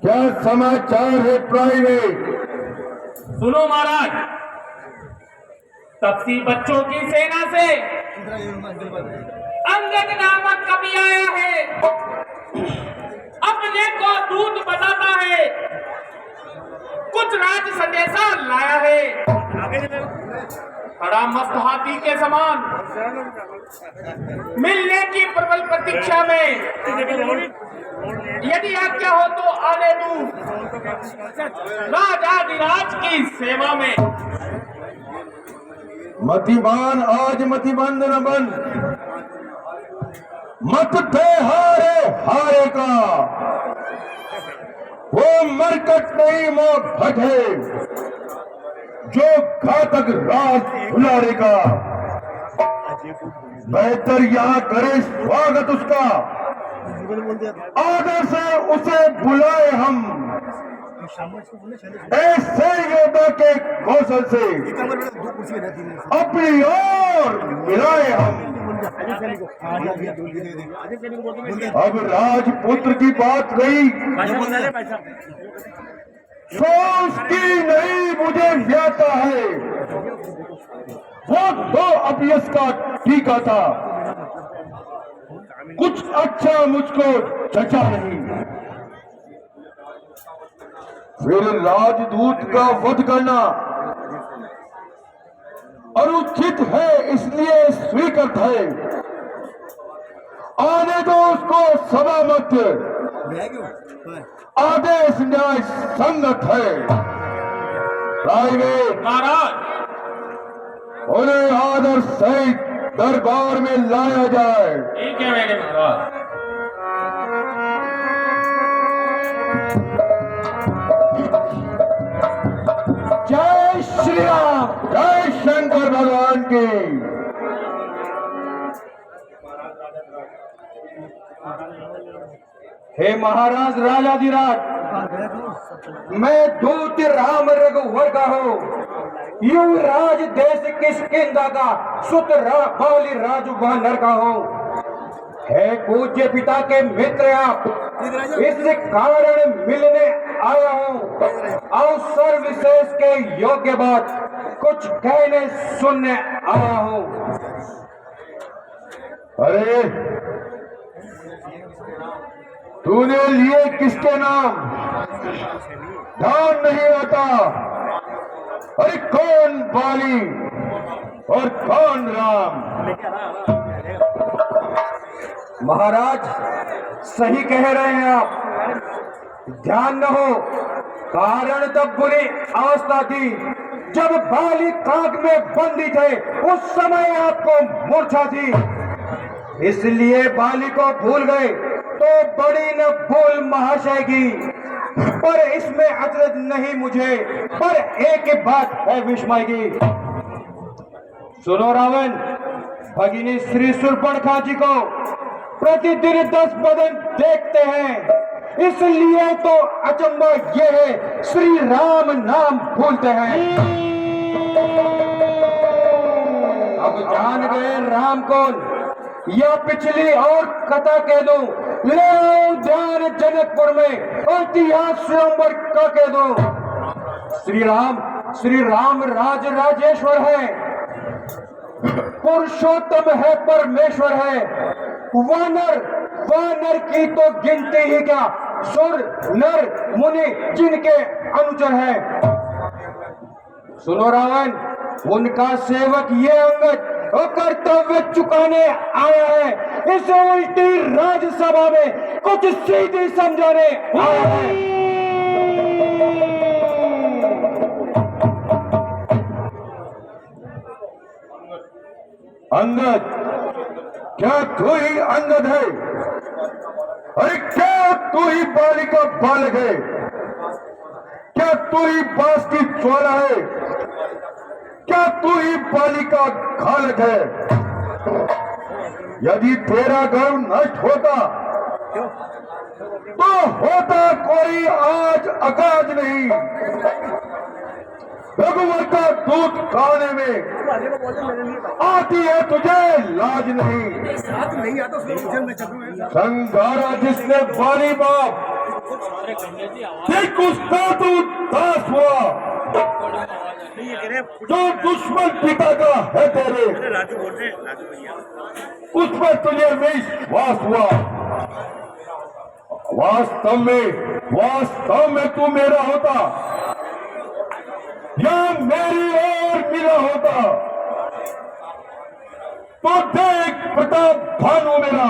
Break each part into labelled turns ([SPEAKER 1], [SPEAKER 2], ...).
[SPEAKER 1] क्या समाचार है प्राइवेट?
[SPEAKER 2] सुनो महाराज, तपसी बच्चों की सेना से अंगद नामक कवि आया है। अपने को दूत बताता है, कुछ राज संदेशा लाया है। खड़ा मस्त हाथी के समान मिलने की प्रबल प्रतीक्षा में, यदि आज्ञा हो तो आने दूं राजाधिराज की सेवा में।
[SPEAKER 1] मतिमान आज मतिबंद न बन, मत थे हारे हारे का, वो मरकट नहीं मोह भटे, जो घातक राज भुलारेगा। बेहतर यहाँ करे स्वागत उसका, आदर से उसे बुलाए हम, ऐसे योद्धा के कौशल से अपनी ओर मिलाए हम। अब राजपुत्र की बात रही, सोच की नहीं मुझे व्याता है, वो तो अभ्यस का टीका था, कुछ अच्छा मुझको जचा नहीं। फिर राजदूत का वध करना अनुचित है, इसलिए स्वीकृत है। आने दो उसको सभा मध्य, आदेश न्याय संगत है। प्राइवेट
[SPEAKER 2] महाराज,
[SPEAKER 1] उन्हें आदर सहित दरबार में लाया जाए।
[SPEAKER 2] ठीक है मेरे महाराज।
[SPEAKER 1] जय श्री राम, जय शंकर भगवान की। हे महाराज राजाधिराज, मैं दूत राम रघुवर का हूँ, युवराज देश किष्किंधा का सुत बाली राज नर का हूँ। है पूज्य पिता के मित्र आप, इस कारण मिलने आया हूँ। अवसर विशेष के योग्य बात कुछ कहने सुनने आया हूँ। अरे तूने लिए किसके नाम ध्यान नहीं आता? अरे कौन बाली और कौन राम? महाराज सही कह रहे हैं आप, ध्यान न हो। कारण तब बुरी अवस्था थी जब बाली काग में बंदी थे, उस समय आपको मूर्छा थी, इसलिए बाली को भूल गए। तो बड़ी न भूल महाशय की, पर इसमें अचरज नहीं मुझे, पर एक बात है विस्मय की। सुनो रावण, भगिनी श्री शूर्पणखा जी को प्रतिदिन 10 बदन देखते हैं, इसलिए तो अचंबा ये है श्री राम नाम भूलते हैं। अब जान गए राम कौन, या पिछली और कथा कह दूं, ले आओ ध्यान जनकपुर में इतिहास स्वयंवर का कह दो। श्री राम राज राजेश्वर है, पुरुषोत्तम है, परमेश्वर है। वानर की तो गिनती ही क्या, सुर नर मुनि जिनके अनुचर है। सुनो रावण, उनका सेवक ये अंगद कर्तव्य चुकाने आया है, इस उल्टी राज्यसभा में कुछ सीधी समझाने आया है। अंगद, क्या तू ही अंगद है? अरे क्या तू ही बाली का बालक है? क्या तू ही बांस की ज्वाला है? क्या तू ही बाली का घालक है? यदि तेरा गर्व नष्ट होता तो होता कोई आज अकाज नहीं। रघुवर का दूध खाने में आती है तुझे लाज नहीं। संगारा जिसने बारी बाप देख उसका तू दास हुआ, जो दुश्मन पिता का है तेरे उस पर तुझे विश्वास हुआ। वास्तव में तू मेरा होता या मेरी ओर मिला होता तो देख प्रताप भानु मेरा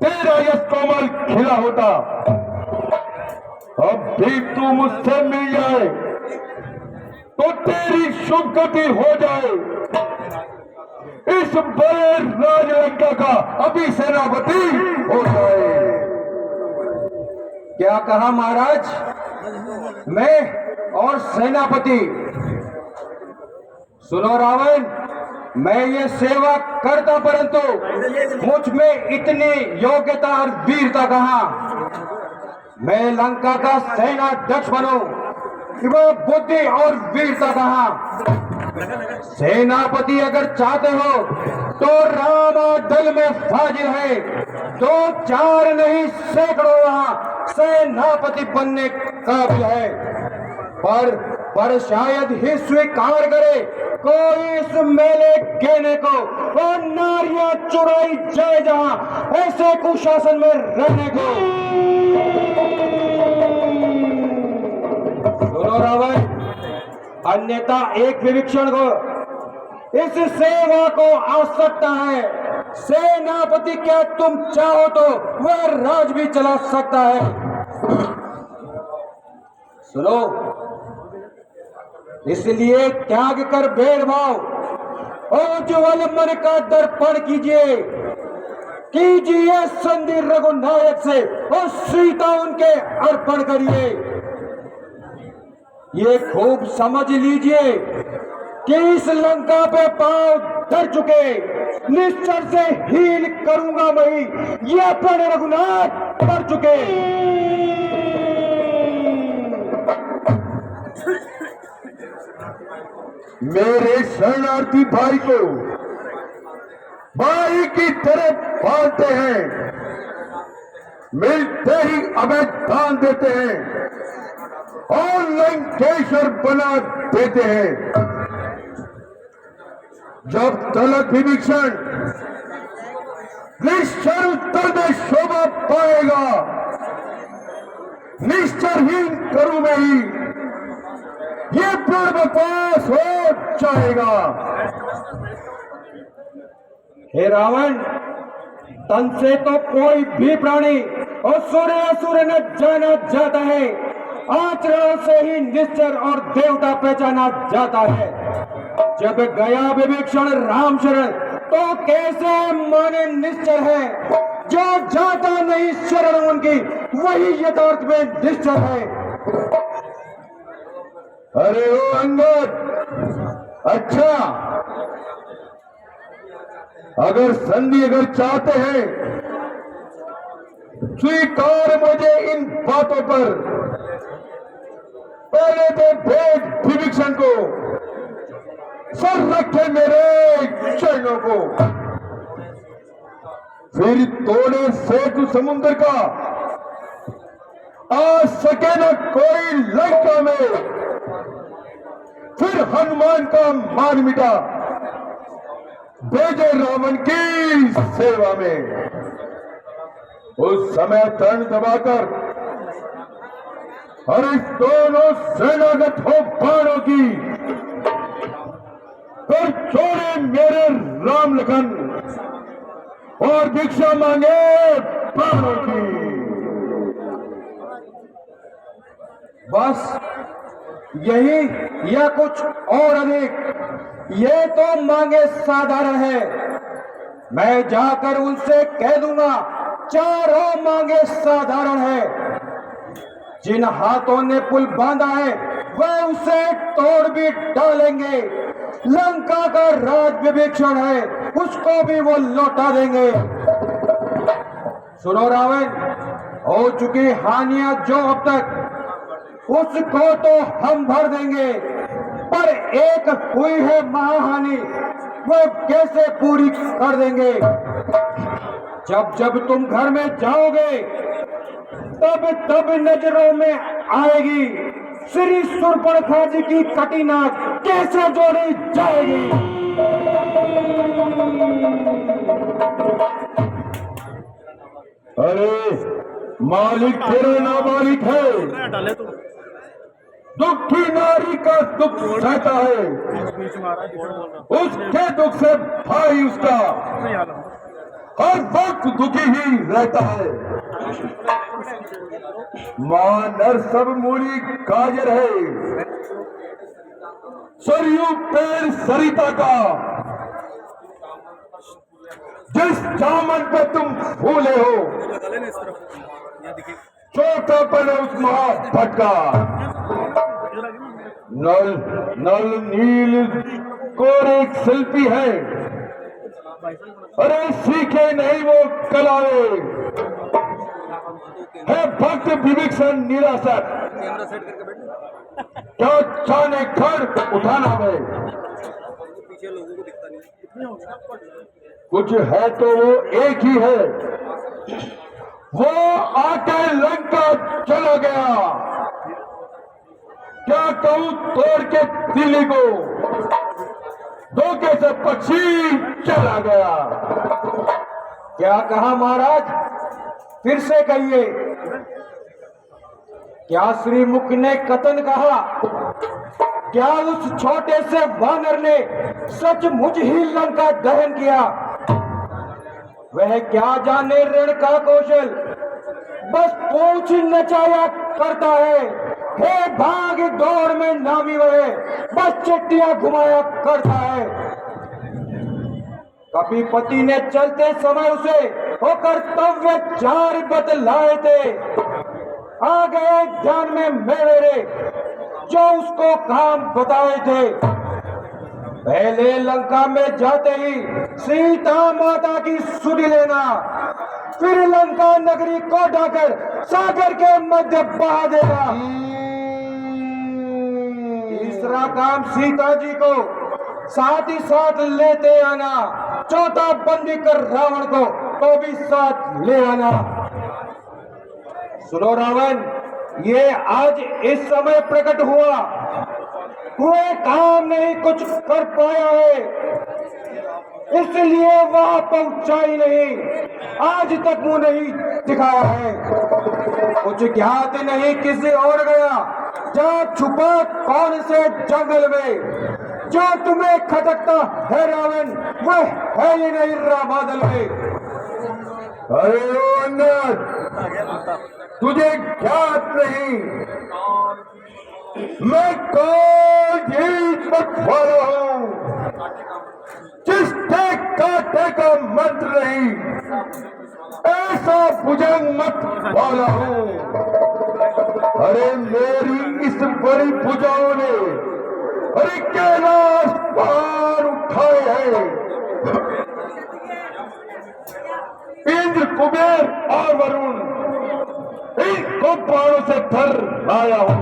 [SPEAKER 1] तेरा यश कोमल खिला होता। अब भी तू मुझसे मिल जाए तो तेरी शुभ गति हो जाए। इस बड़े राजलंका का अभी सेनापति हो जाए। क्या कहा महाराज? मैं और सेनापति? सुनो रावण, मैं ये सेवा करता परंतु मुझ में इतनी योग्यता और वीरता कहां? मैं लंका का सेनाध्यक्ष बनूं कि वो बुद्धि और वीरता कहां? सेनापति अगर चाहते हो तो रामा दल में फाजिल है, 2-4 नहीं सैकड़ों वहां सेनापति बनने काबिल है। पर शायद ही स्वीकार करे कोई इस मेले कहने को और नारियां चुराई जाए जहां ऐसे कुशासन में रहने को। सुनो रावण, अन्यथा एक विभीषण को इस सेवा को आ सकता है। सेनापति क्या तुम चाहो तो वह राज भी चला सकता है। सुनो, इसलिए त्याग कर भेदभाव और ज्वल मन का दर्पण कीजिए संधि रघुनायक से और सीता उनके अर्पण करिए। ये खूब समझ लीजिए कि इस लंका पे पांव धर चुके निश्चर से हील करूंगा वही ये प्रण रघुनाथ कर चुके। मेरे शरणार्थी भाई को भाई की तरह पालते हैं, मिलते ही अवैध दान देते हैं और लंकेश्वर बना देते हैं। जब तलक विभीषण निश्चर उत्तर में शोभा पाएगा, निश्चरहीन करूं में ही ये पूर्व पास हो जाएगा। हे रावण, तन से तो कोई भी प्राणी और सूर्य असुर न जाना जाता है, आचरण से ही निश्चर और देवता पहचाना जाता है। जब गया विभीषण राम शरण तो कैसे माने निश्चर है, जो जाता नहीं शरण उनकी वही यथार्थ में निश्चर है। अरे ओ अंगद, अच्छा अगर संधि चाहते हैं स्वीकार मुझे इन बातों पर। पहले तो भेद विभीषण को, सर रखे मेरे चरणों को, फिर तोड़े सेतु समुद्र का, आ सके न कोई लंका में, फिर हनुमान का मान मिटा भेजे रावण की सेवा में। उस समय तन दबाकर और इस दोनों सेनागत हो बाणों की, फिर छोड़े मेरे राम लखन और भिक्षा मांगे प्राणों की। बस यही या कुछ और अधिक, ये तो मांगे साधारण है। मैं जाकर उनसे कह दूंगा चारों मांगे साधारण है। जिन हाथों ने पुल बांधा है वह उसे तोड़ भी डालेंगे। लंका का राज विभीषण है, उसको भी वो लौटा देंगे। सुनो रावण, हो चुकी हानियां जो अब तक उसको तो हम भर देंगे, पर एक हुई है महाहानि, वो कैसे पूरी कर देंगे? जब जब तुम घर में जाओगे तब तब नजरों में आएगी श्री शूर्पणखा जी की कटी नाक कैसे जोड़ी जाएगी।
[SPEAKER 3] अरे मालिक तेरा नामालिक है, दुखी नारी का दुख सहता है, उसके दुख से भाई उसका हर वक्त दुखी ही रहता है। मां नर सब मूली काजर है, सरयू पैर सरिता का, जिस दामन पे तुम फूले हो छोटापन है उस महाभट का। नल नल नील कोरे शिल्पी है, अरे सीखे नहीं वो कलावे, है भक्त विवेक्षण निराशक, क्या चाने खड़ उठाना में कुछ है तो वो एक ही है, वो आके लंका चला गया, क्या कहूं तोड़ के दिल्ली को, धोखे से पक्षी चला गया।
[SPEAKER 1] क्या कहा महाराज, फिर से कहिए। क्या श्रीमुख ने कथन कहा? क्या उस छोटे से वानर ने सचमुच ही लंका दहन किया? वह क्या जाने ऋण का कौशल, बस पूछ नचाया करता है, हे भाग दौड़ में नामी वह बस चिट्टियां घुमाया करता है। कपिपति ने चलते समय उसे वो कर्तव्य चार बतलाए थे, आ गए ध्यान में मेरे जो उसको काम बताए थे। पहले लंका में जाते ही सीता माता की सुधि लेना, फिर लंका नगरी को ढाकर सागर के मध्य बहा देना। तीसरा काम सीता जी को साथ ही साथ लेते आना, चौथा बंदी कर रावण को तो भी साथ ले आना। सुनो रावण, ये आज इस समय प्रकट हुआ, कोई काम नहीं कुछ कर पाया है, इसलिए वहां पहुंचाई नहीं, आज तक मुंह नहीं दिखाया है। कुछ ज्ञात नहीं किसी और गया, जा छुपा कौन से जंगल में, जो तुम्हें खटकता है रावण वह है ही नहीं बादल में।
[SPEAKER 3] अरे अन्नत, तुझे ज्ञात नहीं मैं कौन जीत वाला हूं, जिसके काटे का मंत्र नहीं, ऐसा भुजंग मत वाला हूं। अरे मेरी इस बड़ी भुजाओं ने अरे कैलाश पहाड़ उठाए हैं, इंद्र कुबेर और वरुण इनको पहाड़ों से भर लाया हूं।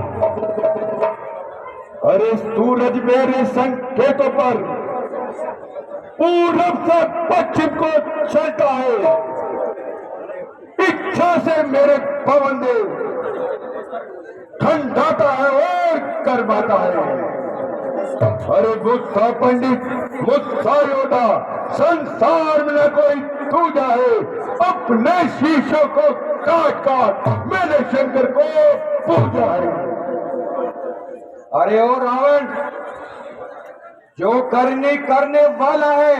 [SPEAKER 3] अरे सूरज मेरे संकेतों पर पूरब से पश्चिम को चलता है, इच्छा से मेरे पवन देव ठंडाता है और करवाता है। अरे मुझसा पंडित मुझसा योद्धा संसार में न कोई दूजा है, अपने शीशों को काट काट मैंने शंकर को पूजा है।
[SPEAKER 1] अरे ओ रावण, जो करने वाला है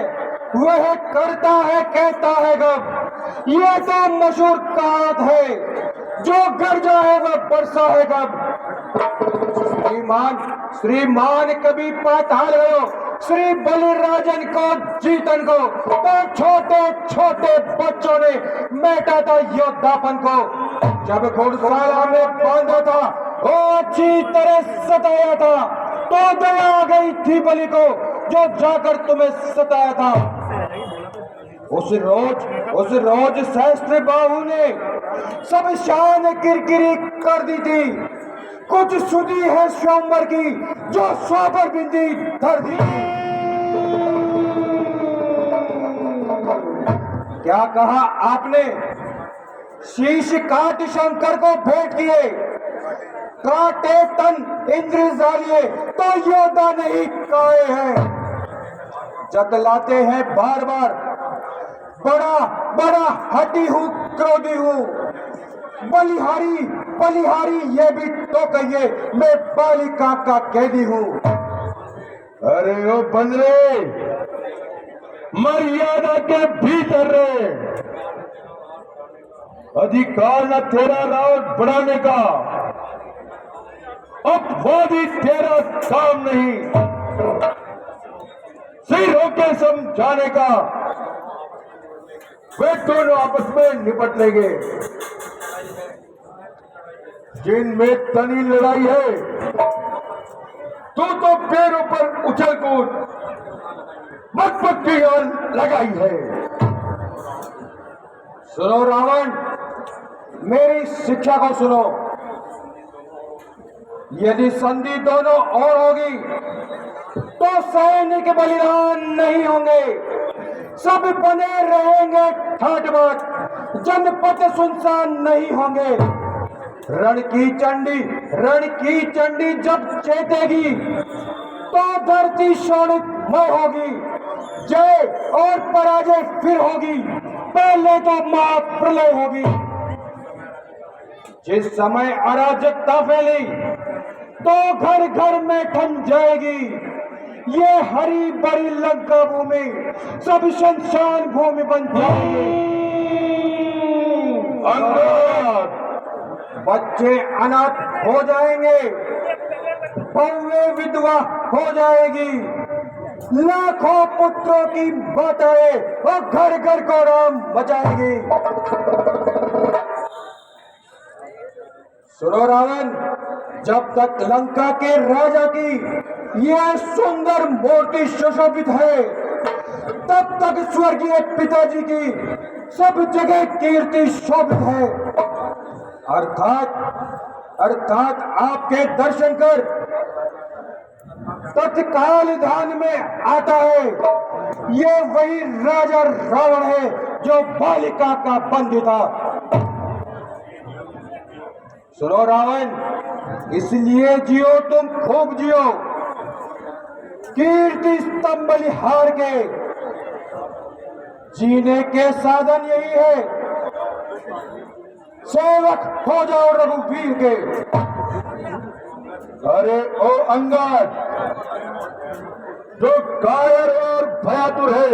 [SPEAKER 1] वह करता है कहता है गब, ये तो मशहूर कहावत है, जो गरजा है वह बरसा है गब। श्रीमान कभी पाताल गयो, श्री बलिराजन को जीतन को तो छोटे छोटे बच्चों ने मेटा था योद्धापन को। जब घुड़शाला में बांधा था वो अच्छी तरह सताया था, तो दया आ गई थी बलि को जो जाकर तुम्हें सताया था। उस रोज सहस्त्र बाहु ने सब शान किरकिरी कर दी थी, कुछ सुधी है स्वयंवर की जो सौ पर बिंदी धर दी। क्या कहा आपने? शीश काट शंकर को भेंट किए, काटे तन इंद्र जालिए तो योद्धा नहीं काए हैं। जतलाते हैं बार बार बड़ा बड़ा हटी हूं, क्रोधी हूं, बलिहारी बलिहारी ये भी तो कहिए मैं बालिका का कैदी हूं।
[SPEAKER 3] अरे ओ बंदरे, मर्यादा के भीतर रहे। अधिकार न तेरा रावत बढ़ाने का, अपवादी तेरा काम नहीं। सिर होके समझाने का, वे दोनों आपस में निपट लेंगे। जिनमें तनी लड़ाई है तू तो पैरों पर उछल कूद मत की ओर लगाई है।
[SPEAKER 1] सुनो रावण, मेरी शिक्षा को सुनो। यदि संधि दोनों और होगी तो सैनिक बलिदान नहीं होंगे, सब बने रहेंगे ठाट बाट, जनपद सुनसान नहीं होंगे। रण की चंडी जब चेतेगी तो धरती शोणितमय होगी, जय और पराजय फिर होगी, पहले तो महाप्रलय होगी। जिस समय अराजकता फैली तो घर घर में ठन जाएगी, ये हरी भरी लंका भूमि सब शमशान भूमि बन जाएगी। बच्चे अनाथ हो जाएंगे, बहुएं विधवा हो जाएगी, लाखों पुत्रों की माताएं और घर घर को राम बचाएगी। सुनो रावण, जब तक लंका के राजा की यह सुंदर मूर्ति सुशोभित है, तब तक स्वर्गीय पिताजी की सब जगह कीर्ति शोभित है। अर्थात आपके दर्शन कर तत्काल ध्यान में आता है, ये वही राजा रावण है जो बालिका का बंदी था। सुनो रावण, इसलिए जियो, तुम खूब जियो, कीर्ति स्तंभ बलिहार के। जीने के साधन यही है, सेवक हो जाओ रघुवीर के।
[SPEAKER 3] अरे ओ अंगद, जो कायर और भयातुर है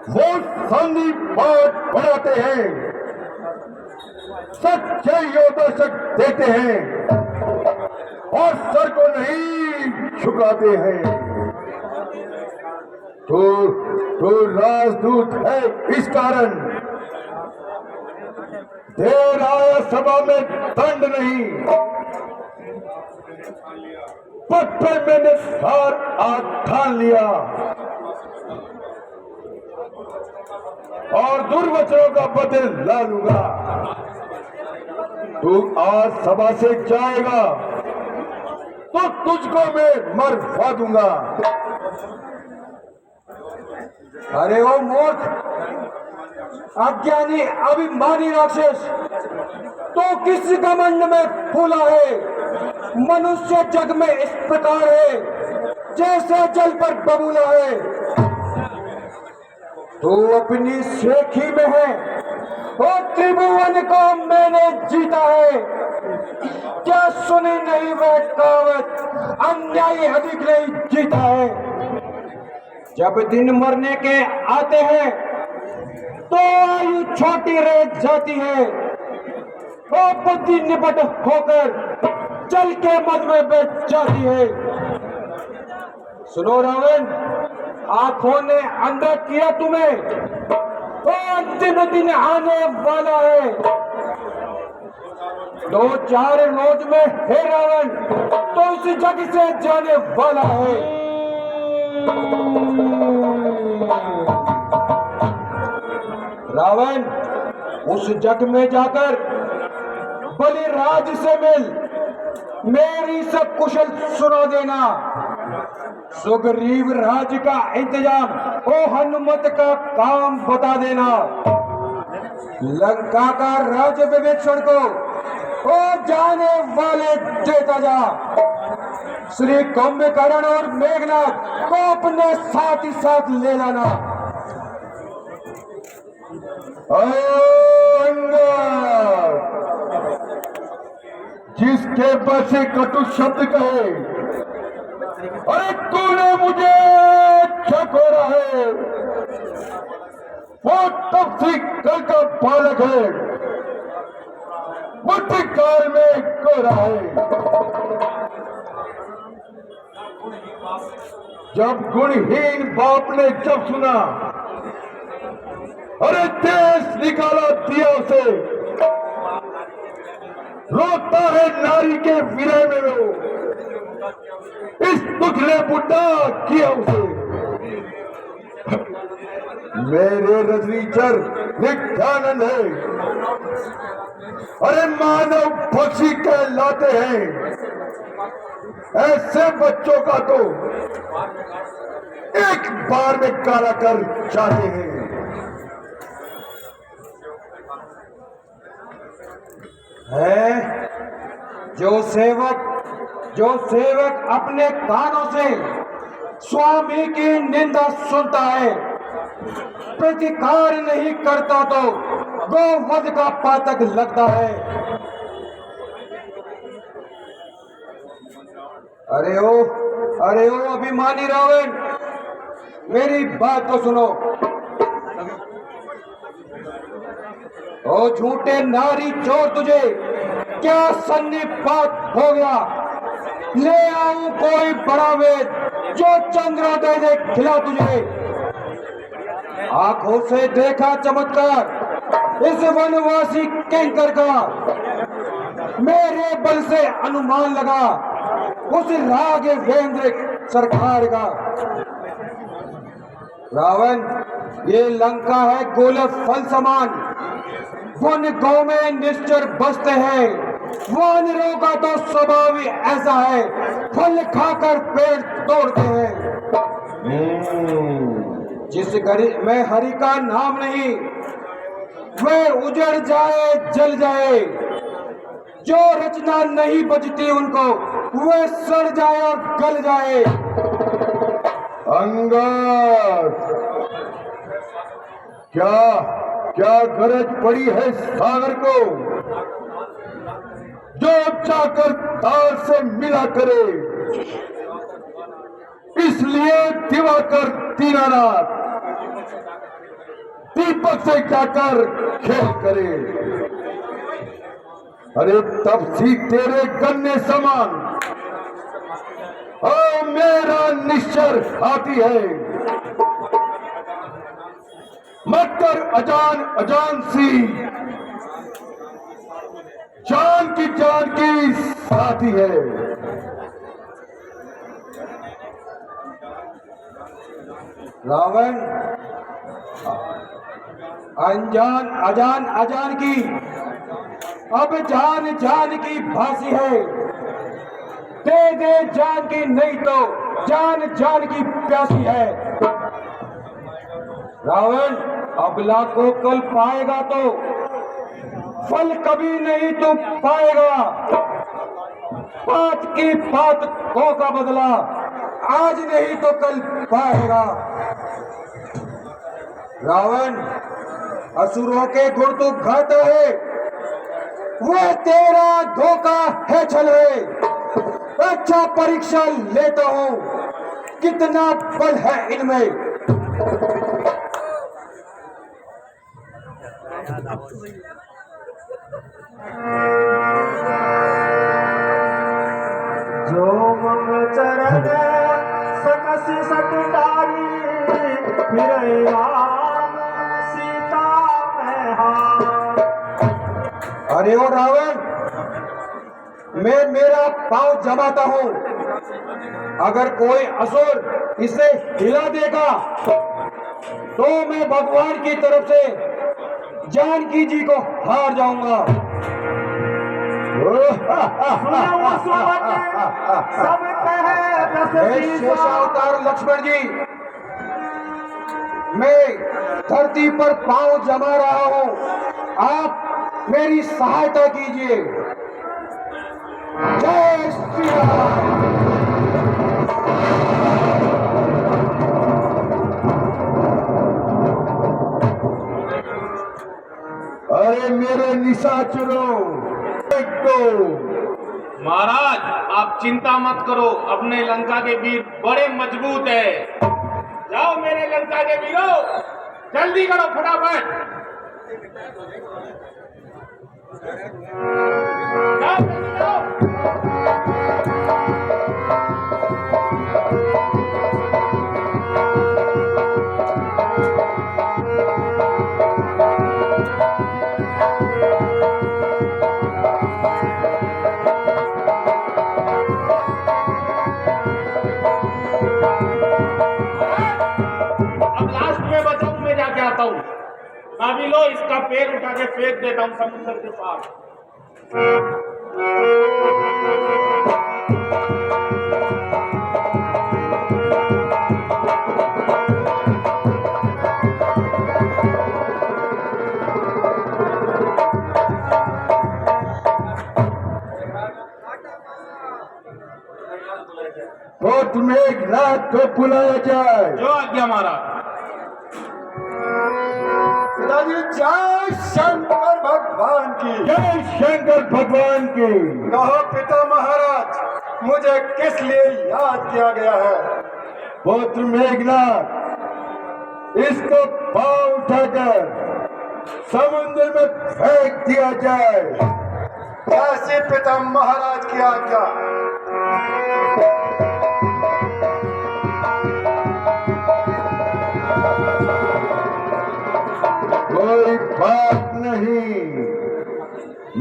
[SPEAKER 3] वो संधि पाठ बढ़ाते हैं, सच्चे योद्धा शक देते हैं और सर को नहीं झुकाते हैं। तो राजदूत है, इस कारण देर आया सभा में दंड नहीं, पत्थर मैंने हार आग ठान लिया और दुर्वचनों का बदल ला लूंगा। तू आज सभा से जाएगा तो तुझको मैं मरवा दूंगा।
[SPEAKER 1] अरे ओ मूर्ख, अज्ञानी अभिमानी राक्षस, तो किस घमंड में फूला है? मनुष्य जग में इस प्रकार है जैसे जल पर बबूला है। तू अपनी शेखी में है और त्रिभुवन को मैंने जीता है। क्या सुनी नहीं वह कहावत, अन्यायी अधिक नहीं जीता है। जब दिन मरने के आते हैं तो आयु छोटी रह जाती है और बुद्धि निपट होकर जल के मद में बैठ जाती है। सुनो रावण, आंखों ने अंधा किया तुम्हें, तो अंतिम दिन आने वाला है। 2-4 रोज में हे रावण तो इस जग से जाने वाला है। रावण, उस जग में जाकर बलिराज से मिल मेरी सब कुशल सुना देना। सुग्रीव राज्य का इंतजाम ओ हनुमत का काम बता देना। लंका का राज्य विवेक्षण को ओ जाने वाले देता जा। श्री कुंभकर्ण और मेघनाथ को अपने साथ ही साथ ले लाना।
[SPEAKER 3] जिसके बस से कटु शब्द कहे, अरे तूने मुझे छकोरा है, वो तब से कल का बालक है, बुद्धि काल में कोरा है। जब गुणहीन बाप ने जब सुना, अरे देश निकाला दिया उसे, रोता है नारी के विरह में वो, इस दुख ने बुढ़ा किया उसे। मेरे रजनीचर नित्यानंद है, अरे मानव पक्षी कहलाते हैं। ऐसे बच्चों का तो एक बार में काला कर जाते हैं।
[SPEAKER 1] जो सेवक अपने कानों से स्वामी की निंदा सुनता है, प्रतिकार नहीं करता तो गोवध का पातक लगता है। अरे ओ अभिमानी रावण, मेरी बात तो सुनो। ओ झूठे नारी चोर, तुझे क्या सन्निपात हो गया? ले आऊं कोई बड़ा वेद जो चंद्रोदय से खिला तुझे। आंखों से देखा चमत्कार इस वनवासी किंकर का, मेरे बल से अनुमान लगा उस राघवेंद्र सरकार का। रावण, ये लंका है गोलक फल समान, वन गौ में निश्चर बसते हैं। वानरों का तो स्वभाव ही ऐसा है, फल खाकर पेड़ तोड़ते हैं। जिस घड़ी में हरि का नाम नहीं, वह उजड़ जाए जल जाए। जो रचना नहीं बचती उनको, वह सड़ जाए और गल जाए।
[SPEAKER 3] अंगद, क्या गरज पड़ी है सागर को, जो जाकर तार से मिला करे। इसलिए दिवाकर दीनानाथ दीपक से जाकर खेल करे। अरे तब सी तेरे गन्ने समान ओ मेरा निश्चर हाथी है। मत कर अजान सी, जान की साथी है।
[SPEAKER 1] रावण, अजान की अब जान की भासी है। दे जान की, नहीं तो जान की प्यासी है। रावण, अबला को कल पाएगा तो फल कभी नहीं तो पाएगा। पात की पात को का बदला आज नहीं तो कल पाएगा। रावण, असुरों के गुण तो घाटा है, वह तेरा धोखा है छल है। अच्छा परीक्षा लेता हूं, कितना बल है इनमें।
[SPEAKER 4] जो मम चरण सकसी सटदारी, फिर राम सीता में हार।
[SPEAKER 1] अरे ओ रावण, मैं मेरा पांव जमाता हूं, अगर कोई असुर इसे हिला देगा तो मैं भगवान की तरफ से जानकी जी को हार जाऊंगा।
[SPEAKER 4] सुने उस वक्त सब कहे दस
[SPEAKER 1] हे
[SPEAKER 4] शीशा।
[SPEAKER 1] शेषावतार लक्ष्मण जी, मैं धरती पर पांव जमा रहा हूं, आप मेरी सहायता कीजिए। जय श्री राम।
[SPEAKER 3] अरे मेरे निशाचरों, एक तो
[SPEAKER 2] महाराज आप चिंता मत करो, अपने लंका के वीर बड़े मजबूत है। जाओ मेरे लंका के वीरों, जल्दी करो फटाफट। जाओ जल्दी जाओ। अब लास्ट में बताऊं मैं जाके आता हूं। अभी लो इसका पैर उठा के फेंक देता हूं समुद्र के पास।
[SPEAKER 3] तो तुम्हें एक रात को बुलाया जाए।
[SPEAKER 2] जो आज्ञा महाराज।
[SPEAKER 3] पिताजी जय शंकर भगवान की। जय शंकर भगवान की।
[SPEAKER 1] कहो पिता महाराज, मुझे किस लिए याद किया गया है?
[SPEAKER 3] पुत्र मेघनाथ, इसको पांव उठाकर समुद्र में फेंक दिया जाए।
[SPEAKER 1] कैसे पिता महाराज की आज्ञा?
[SPEAKER 3] कोई बात नहीं,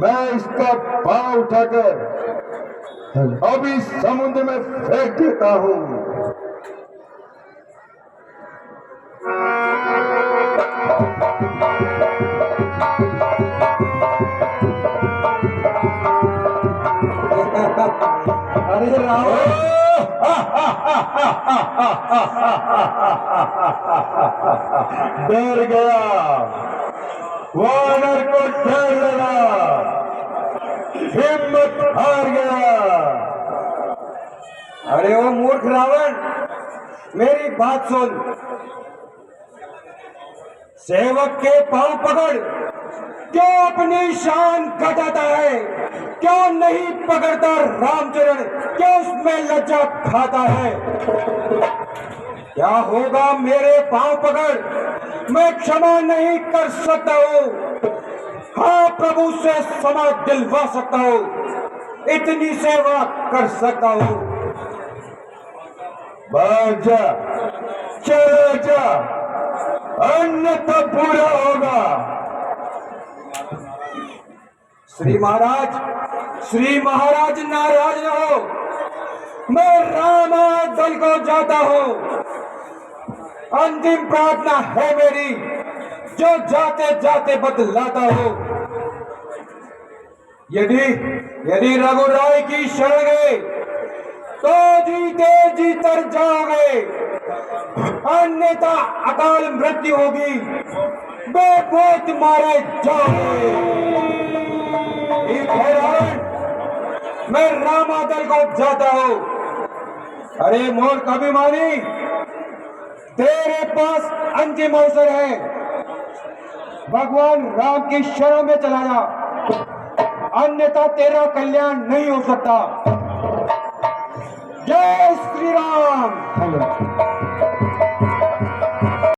[SPEAKER 3] मैं इसका पांव उठाकर अभी समुद्र में फेंक देता हूं।
[SPEAKER 1] अरे रावण,
[SPEAKER 3] डर गया, वानर को डर लगा, हिम्मत हार गया।
[SPEAKER 1] अरे ओ मूर्ख रावण, मेरी बात सुन। सेवक के पांव पकड़, क्यों अपनी शान घटाता है? क्यों नहीं पकड़ता रामचरण? क्यों उसमें लज्जा खाता है? क्या होगा मेरे पांव पकड़? मैं क्षमा नहीं कर सकता हूँ। हाँ, प्रभु से क्षमा दिलवा सकता हूँ, इतनी सेवा कर सकता हूँ।
[SPEAKER 3] भाग जा, चले जा, अन्यथा बुरा होगा।
[SPEAKER 1] श्री महाराज नाराज न हो। मैं रामा दल को जाता हूँ। अंतिम प्रार्थना है मेरी, जो जाते जाते बतलाता हूँ। यदि रघुराय की शरण गए तो जीते जी तर जाओगे, अन्यथा अकाल मृत्यु होगी, बेमौत मारे जाओगे। ठीक है रावण, मैं रामादल को जाता हूँ। अरे मूर्ख अभिमानी, तेरे पास अंतिम अवसर है। भगवान राम की शरण में चला जा, अन्यथा तेरा कल्याण नहीं हो सकता। जय श्री राम।